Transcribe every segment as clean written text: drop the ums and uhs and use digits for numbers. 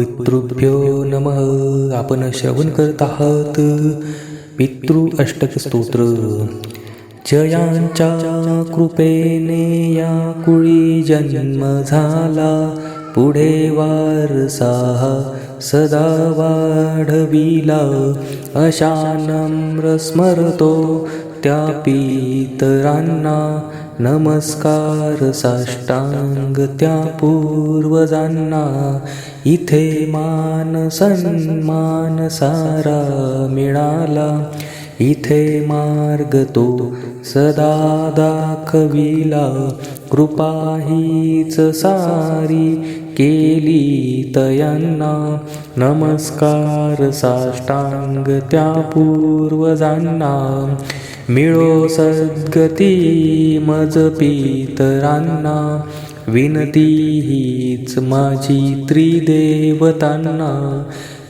पितृभ्यो नमः. आपण श्रवण करत आहात पितृ अष्टक स्तोत्र. जयांच्या कृपेने या कुळी जन्म झाला, पुढे वारसा सदा वाढविला. अशा नम्र स्मरतो त्या पितरांना, नमस्कार साष्टांग त्या पूर्वजांना. इथे मान सन्मान सारा मिळाला, इथे मार्ग तो सदा दाखविला. कृपा हीच सारी केली तयांना, नमस्कार साष्टांग त्या पूर्वजांना. मिळो सद्गती मज पितरांना, विनती हीच माझी त्रिदेवतांना.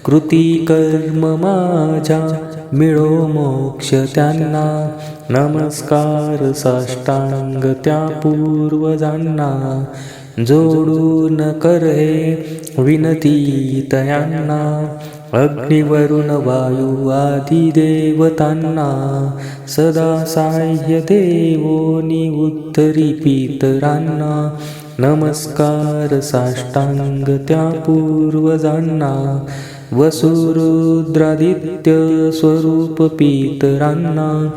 कृती कर्म माझ्या मिळो मोक्ष त्यांना, नमस्कार साष्टांग त्या पूर्वजांना. जोडून कर हे विनती तयांना, अग्निवरुण वायू आदी देवतांना. सदा साह्य देवोनी उत्तरी पितरांना, नमस्कार साष्टांग त्या पूर्वजांना. वसुरुद्रादित्य स्वरूप पितरांना,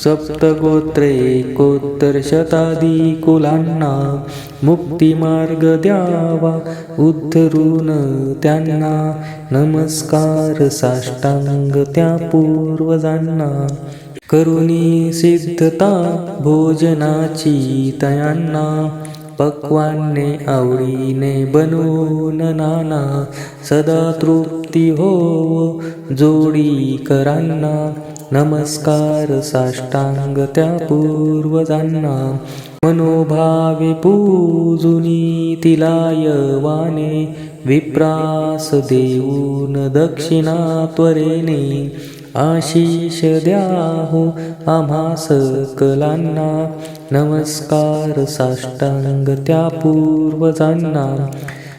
सप्तगोत्रे एकोत्तर शतादी कुलांना. मुक्तिमार्ग द्यावा उद्धरून त्यांना, नमस्कार साष्टांग त्या पूर्वजांना. करुणी सिद्धता भोजनाची तयांना, पक्वान्ने आवडीने बनवून नाना. सदा तृप्ती होवो जोडी करांना, नमस्कार साष्टांग त्या पूर्वजांना. मनोभावे पूजुनी तिलायवाने, विप्रास देऊन दक्षिणा त्वरेने. आशीष द्याहो आम्हा सकलांना, नमस्कार साष्टांग त्या पूर्वजांना.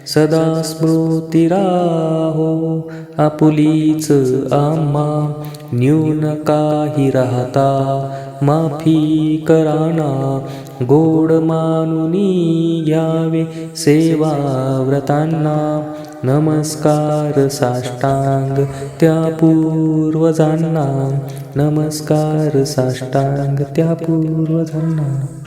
सदा स्मृती राहो आपुलीच आम्हा, न्यून काही राहता माफी कराना. गोड मानुनी घ्यावे सेवा व्रतांना, नमस्कार साष्टांग त्या पूर्वजांना. नमस्कार साष्टांग त्या पूर्वजांना.